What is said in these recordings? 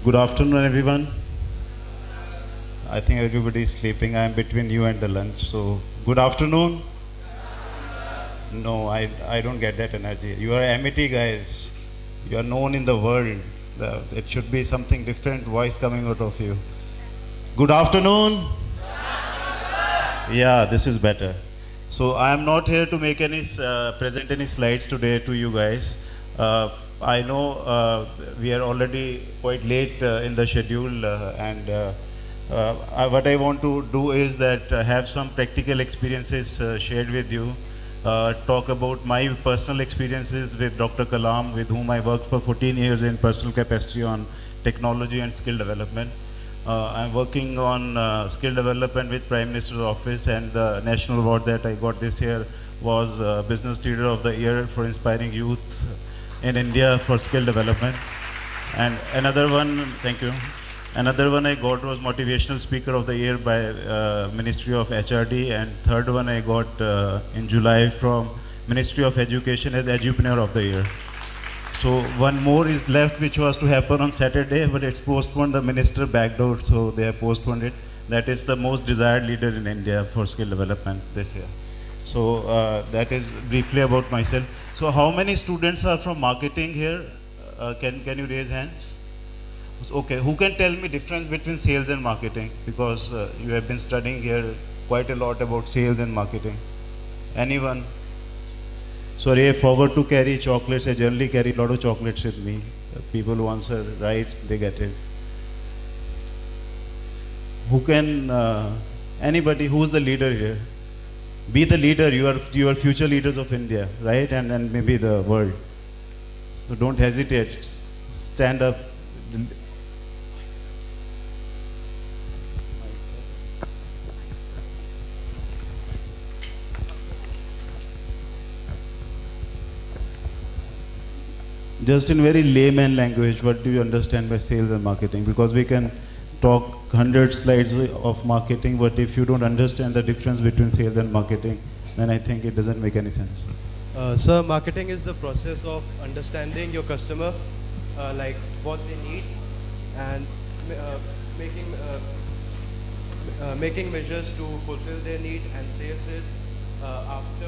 Good afternoon, everyone. I think everybody is sleeping. I am between you and the lunch. So, good afternoon. No, I don't get that energy. You are MET guys. You are known in the world. It should be something different voice coming out of you. Good afternoon. Yeah, this is better. So I am not here to make any present any slides today to you guys. I know we are already quite late in the schedule, and what I want to do is that have some practical experiences shared with you. Talk about my personal experiences with Dr. Kalam, with whom I worked for 14 years in personal capacity on technology and skill development. I'm working on skill development with Prime Minister's office, and the national award that I got this year was Business Leader of the Year for inspiring youth in India for skill development. And another one, thank you. Another one I got was Motivational Speaker of the Year by Ministry of HRD, and third one I got in July from Ministry of Education as Edupreneur of the Year. So one more is left, which was to happen on Saturday, but it's postponed. The minister backed out, so they have postponed it. That is the most desired leader in India for skill development this year. So that is briefly about myself. So how many students are from marketing here? Can you raise hands? Okay, who can tell me difference between sales and marketing? Because you have been studying here quite a lot about sales and marketing. Anyone? Sorry, I forgot to carry chocolates. I generally carry a lot of chocolates with me. People who answer right, they get it. Who can, anybody, who's the leader here? Be the leader, you are future leaders of India, right? And maybe the world. So don't hesitate, stand up. Just in very layman language, what do you understand by sales and marketing? Because we can talk 100 slides of marketing, but if you don't understand the difference between sales and marketing, then I think it doesn't make any sense. Sir, marketing is the process of understanding your customer, like what they need, and making measures to fulfill their need. And sales is after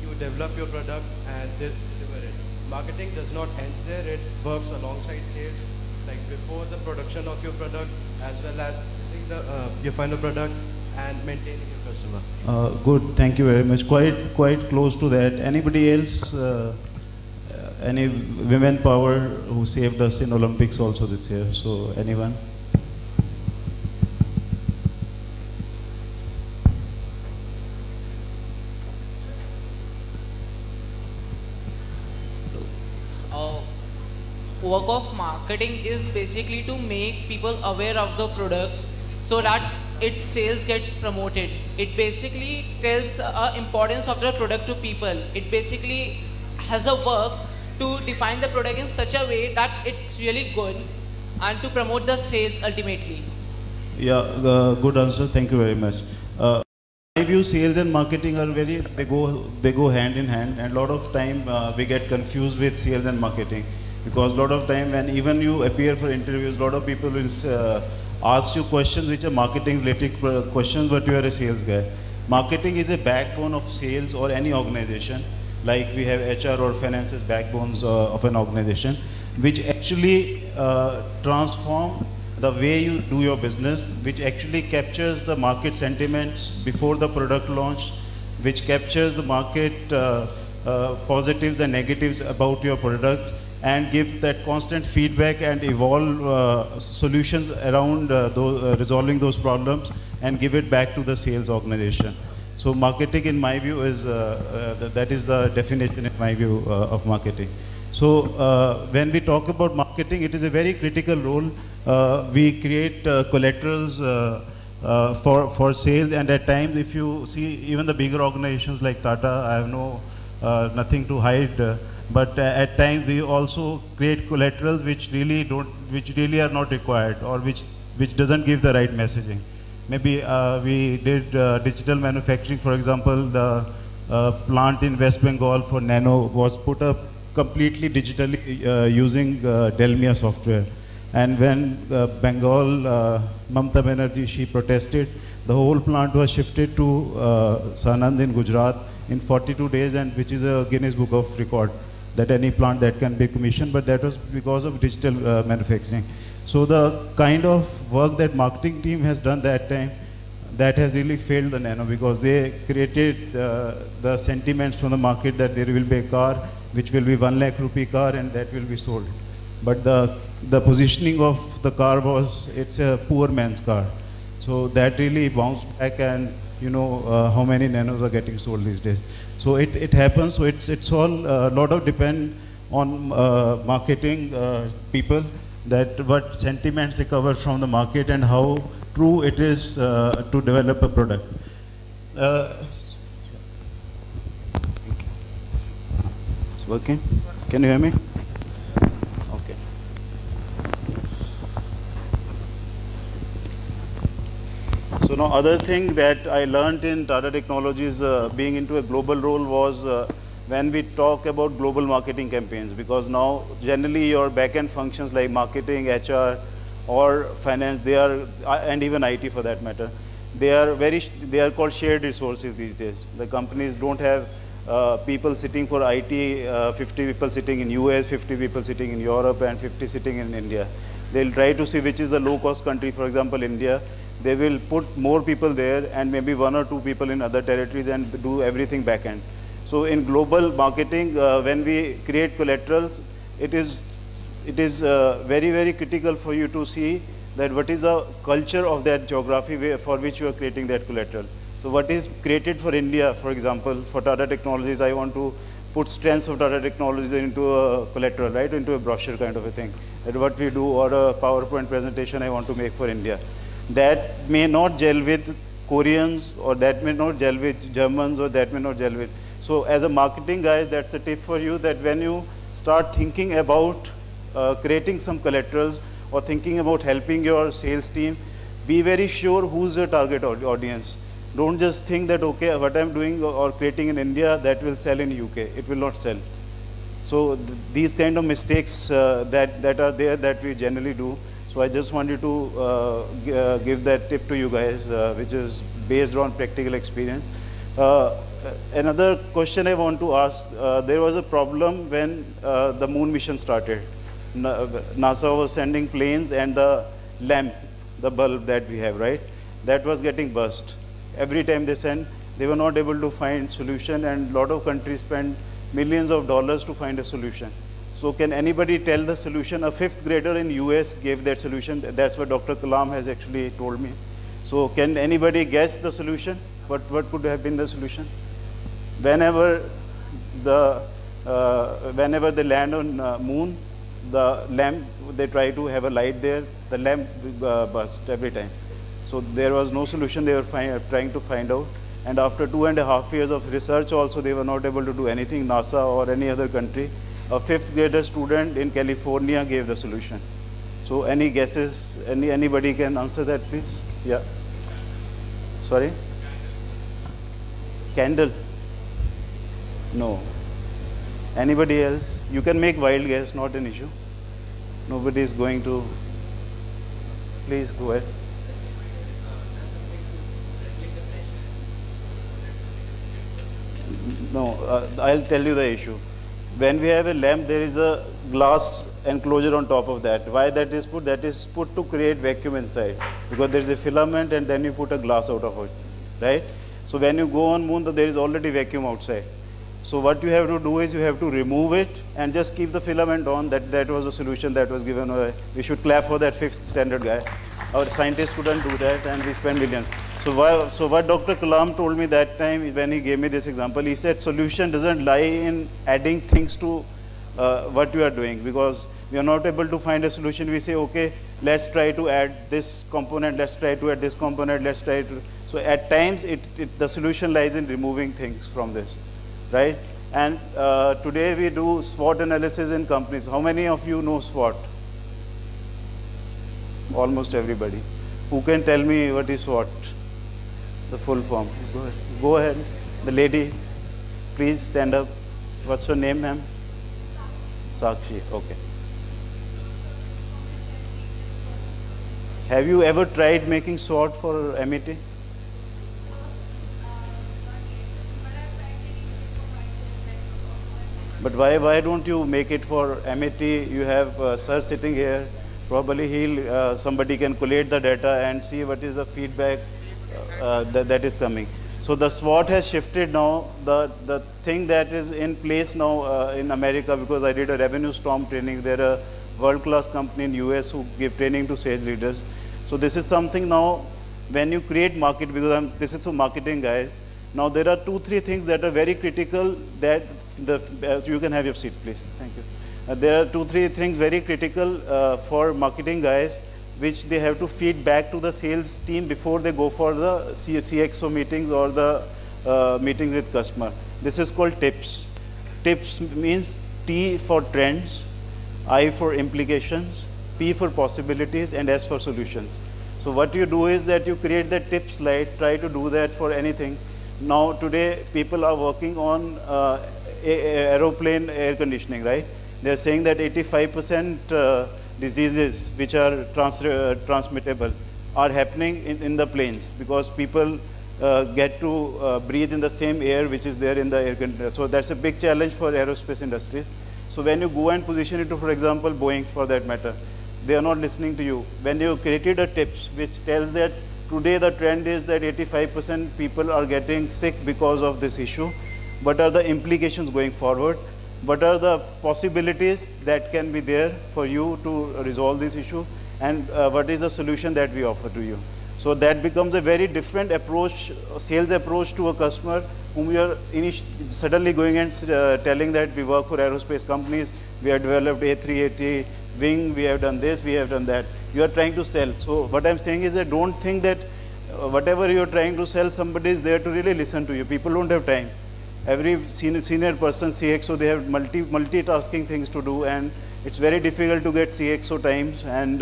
you develop your product and deliver it. Marketing does not end there, it works alongside sales, like before the production of your product, as well as selling your final product and maintaining your customer. Good, thank you very much. Quite close to that. Anybody else? Any women power who saved us in Olympics also this year? So anyone? Work of marketing is basically to make people aware of the product so that its sales gets promoted. It basically tells the importance of the product to people. It basically has a work to define the product in such a way that it's really good and to promote the sales ultimately. Yeah, good answer. Thank you very much. I view sales and marketing are they go hand in hand, and a lot of time we get confused with sales and marketing. Because a lot of time when even you appear for interviews, a lot of people will ask you questions which are marketing related questions, but you are a sales guy. Marketing is a backbone of sales or any organization, like we have HR or finance as backbones of an organization, which actually transform the way you do your business, which actually captures the market sentiments before the product launch, which captures the market positives and negatives about your product, and give that constant feedback and evolve solutions around resolving those problems and give it back to the sales organization. So marketing, in my view, is that is the definition, in my view, of marketing. So when we talk about marketing, it is a very critical role. We create collaterals for sales, and at times, if you see even the bigger organizations like Tata, I have nothing to hide. But at times we also create collaterals which really are not required, or which doesn't give the right messaging. Maybe we did digital manufacturing, for example, the plant in West Bengal for Nano was put up completely digitally using Delmia software. And when Bengal, Mamata Banerjee, she protested, the whole plant was shifted to Sanand in Gujarat in 42 days, and which is a Guinness Book of Record, that any plant that can be commissioned, but that was because of digital manufacturing. So the kind of work that marketing team has done that time, that has really failed the Nano, because they created the sentiments from the market that there will be a car which will be 1 lakh rupee car and that will be sold. But the positioning of the car was, it's a poor man's car. So that really bounced back, and you know how many Nanos are getting sold these days. So it happens. So it's all a lot of depend on marketing people, that what sentiments they cover from the market and how true it is to develop a product. It's working? Can you hear me? Okay. So now other thing that I learned in Tata Technologies being into a global role was when we talk about global marketing campaigns, because now generally your back-end functions like marketing, HR, or finance, they are, and even IT for that matter, they are called shared resources these days. The companies don't have people sitting for IT, 50 people sitting in US, 50 people sitting in Europe, and 50 sitting in India. They'll try to see which is a low-cost country, for example, India. They will put more people there and maybe 1 or 2 people in other territories and do everything back-end. So in global marketing, when we create collaterals, it is very, very critical for you to see that what is the culture of that geography for which you are creating that collateral. So what is created for India, for example, for Tata Technologies, I want to put strengths of Tata Technologies into a collateral, right, into a brochure kind of a thing. That what we do, or a PowerPoint presentation I want to make for India. That may not gel with Koreans, or that may not gel with Germans, or that may not gel with. So as a marketing guy, that's a tip for you, that when you start thinking about creating some collaterals or thinking about helping your sales team, be very sure who's your target audience. Don't just think that, okay, what I'm doing or creating in India, that will sell in UK. It will not sell. So these kind of mistakes that are there that we generally do. So I just wanted to give that tip to you guys, which is based on practical experience. Another question I want to ask, there was a problem when the moon mission started. NASA was sending planes, and the lamp, the bulb that we have, right, that was getting burst. Every time they sent, they were not able to find solution, and a lot of countries spent millions of dollars to find a solution. So can anybody tell the solution? A 5th grader in US gave that solution. That's what Dr. Kalam has actually told me. So can anybody guess the solution? What could have been the solution? Whenever they land on moon, the lamp, they try to have a light there, the lamp bursts every time. So there was no solution. They were trying to find out. And after 2.5 years of research also, they were not able to do anything, NASA or any other country. A 5th grader student in California gave the solution. So any guesses? Anybody can answer that, please? Yeah. Sorry? Candle? No. Anybody else? You can make wild guess, not an issue. Nobody is going to. Please go ahead. No, I'll tell you the issue. When we have a lamp, there is a glass enclosure on top of that. Why that is put? That is put to create vacuum inside, because there is a filament and then you put a glass out of it, right? So when you go on moon, there is already vacuum outside. So what you have to do is you have to remove it and just keep the filament on. That was the solution that was given away. We should clap for that 5th standard guy. Our scientists couldn't do that, and we spend millions. So what Dr. Kalam told me that time when he gave me this example, he said solution doesn't lie in adding things to what you are doing, because we are not able to find a solution. We say, okay, let's try to add this component, let's try to add this component, let's try to. So at times, the solution lies in removing things from this, right? And today we do SWOT analysis in companies. How many of you know SWOT? Almost everybody. Who can tell me what is SWOT? The full form. Go ahead. Go ahead. The lady, please stand up. What's your name, ma'am? Sakshi. Okay. Have you ever tried making SWOT for MET? But why don't you make it for MET? You have sir sitting here. Probably somebody can collate the data and see what is the feedback that is coming. So the SWOT has shifted now. The thing that is in place now in America, because I did a revenue storm training, there are world-class company in US who give training to sales leaders. So this is something now, when you create market, because this is for marketing guys. Now there are 2-3 things that are very critical that you can have your seat, please. Thank you. There are 2-3 things very critical for marketing guys, which they have to feed back to the sales team before they go for the CXO meetings or the meetings with customer. This is called TIPS. TIPS means T for trends, I for implications, P for possibilities, and S for solutions. So what you do is that you create the tip slide, try to do that for anything. Now today people are working on aeroplane air conditioning, right? They're saying that 85% diseases which are transmittable are happening in the planes, because people get to breathe in the same air which is there in the air conditioner. So that's a big challenge for aerospace industries. So when you go and position it to, for example, Boeing for that matter, they are not listening to you. When you created a tips which tells that today the trend is that 85% people are getting sick because of this issue, what are the implications going forward? What are the possibilities that can be there for you to resolve this issue? And what is the solution that we offer to you? So that becomes a very different approach, sales approach to a customer whom you are suddenly going and telling that we work for aerospace companies, we have developed A380 wing, we have done this, we have done that. You are trying to sell. So what I'm saying is that don't think that whatever you're trying to sell, somebody is there to really listen to you. People don't have time. Every senior person, CXO, they have multitasking things to do, and it's very difficult to get CXO times. And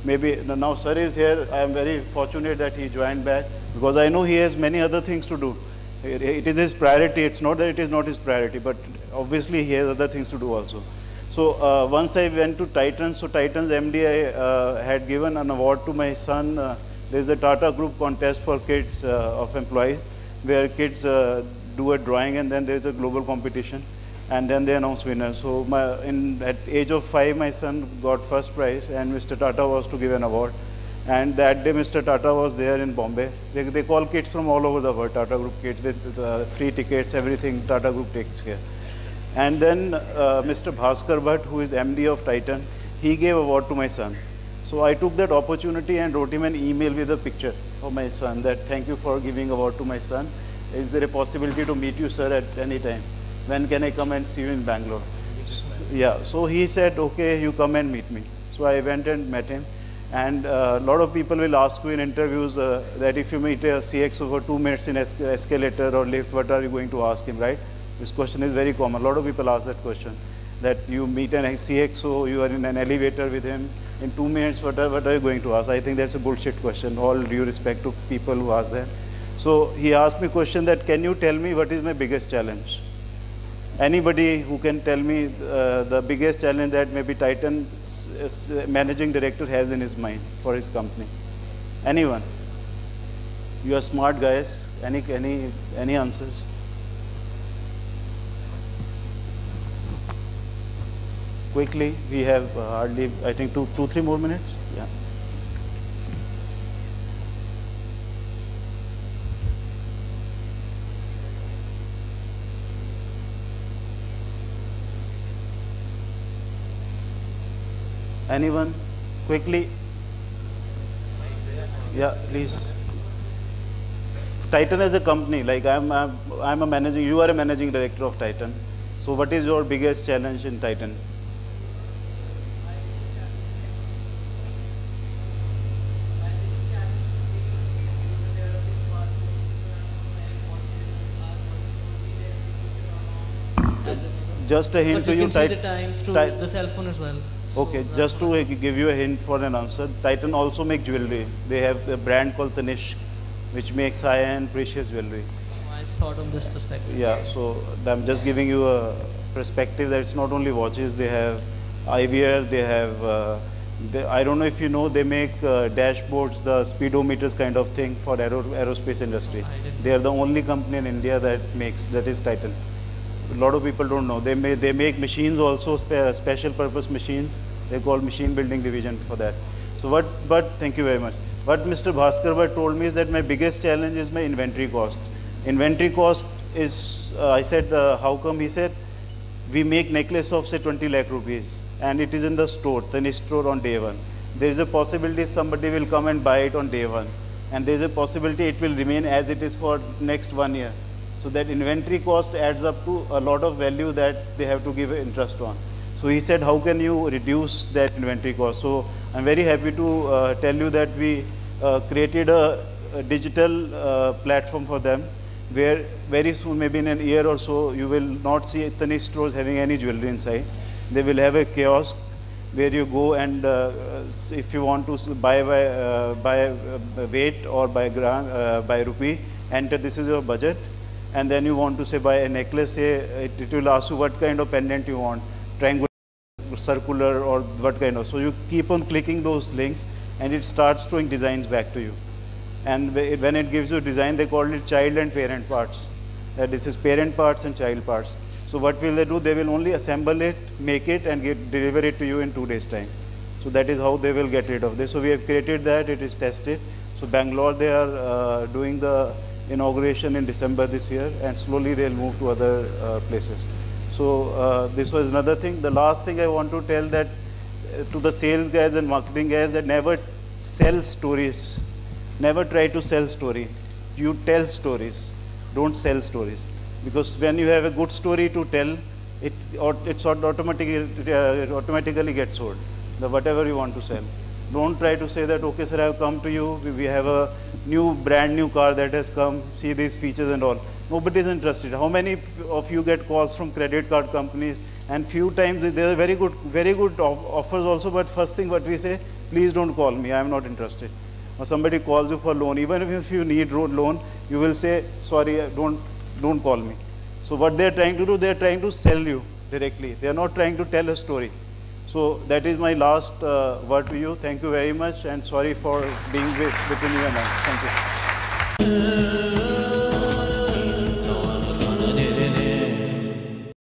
maybe now sir is here. I am very fortunate that he joined back, because I know he has many other things to do. It is his priority. It's not that it is not his priority, but obviously he has other things to do also. So once I went to Titan, so Titan's MD had given an award to my son. There's a Tata Group contest for kids of employees, where kids do a drawing, and then there's a global competition, and then they announce winners. So at age of 5, my son got first prize, and Mr. Tata was to give an award. And that day, Mr. Tata was there in Bombay. They call kids from all over the world, Tata Group kids, with free tickets, everything Tata Group takes care. And then Mr. Bhaskar Bhatt, who is MD of Titan, he gave award to my son. So I took that opportunity and wrote him an email with a picture of my son, that thank you for giving award to my son. Is there a possibility to meet you, sir, at any time? When can I come and see you in Bangalore? Yeah, so he said, okay, you come and meet me. So I went and met him. And a lot of people will ask you in interviews that if you meet a CXO for 2 minutes in escalator or lift, what are you going to ask him, right? This question is very common. A lot of people ask that question, that you meet an CXO, you are in an elevator with him, in 2 minutes, what are you going to ask? I think that's a bullshit question, all due respect to people who ask that. So he asked me a question that, can you tell me what is my biggest challenge? Anybody who can tell me the biggest challenge that maybe Titan managing director has in his mind for his company? Anyone? You are smart guys. Any answers? Quickly, we have hardly, I think, 2-3 more minutes. Yeah. Anyone? Quickly. Yeah, please. Titan as a company, like I'm a managing, you are a managing director of Titan. So what is your biggest challenge in Titan? Just a hint to you. You can see the time through the cell phone as well. Okay, so just to give you a hint for an answer, Titan also make jewelry. They have a brand called Tanishq, which makes high-end precious jewelry. I thought on this perspective. Yeah, so I'm just giving you a perspective that it's not only watches. They have eyewear, they have I don't know if you know, they make dashboards, the speedometers kind of thing for aerospace industry. They are the only company in India that makes, that is Titan. A lot of people don't know. They make machines also, special purpose machines. They call machine building division for that. So but thank you very much. What Mr. Bhaskar Bhatt told me is that my biggest challenge is my inventory cost. Inventory cost is, I said, how come? He said, we make necklace of say 20 lakh rupees and it is in the store, Tanishq store on day one. There is a possibility somebody will come and buy it on day one. And there is a possibility it will remain as it is for next 1 year. So that inventory cost adds up to a lot of value that they have to give interest on. So he said, how can you reduce that inventory cost? So I'm very happy to tell you that we created a digital platform for them, where very soon, maybe in a year or so, you will not see Tanishq stores having any jewelry inside. They will have a kiosk where you go and if you want to buy weight or by rupee, enter this is your budget. And then you want to say buy a necklace, say it will ask you what kind of pendant you want, triangular, circular, or what kind of. So you keep on clicking those links and it starts showing designs back to you. And when it gives you design, they call it child and parent parts. This is parent parts and child parts. So what will they do? They will only assemble it, make it, and deliver it to you in 2 days' time. So that is how they will get rid of this. So we have created that. It is tested. So Bangalore, they are doing the inauguration in December this year, and slowly they'll move to other places. So this was another thing. The last thing I want to tell that to the sales guys and marketing guys, that never sell stories. Never try to sell story. You tell stories. Don't sell stories. Because when you have a good story to tell, it automatically gets sold. Whatever you want to sell. Don't try to say that, okay, sir, I have come to you. We have a brand new car that has come. See these features and all. Nobody is interested. How many of you get calls from credit card companies? And few times there are very good offers also. But first thing what we say, please don't call me. I am not interested. Or somebody calls you for loan. Even if you need loan, you will say, sorry, don't call me. So what they are trying to do, they are trying to sell you directly. They are not trying to tell a story. So that is my last word to you. Thank you very much, and sorry for being between you and I. Thank you.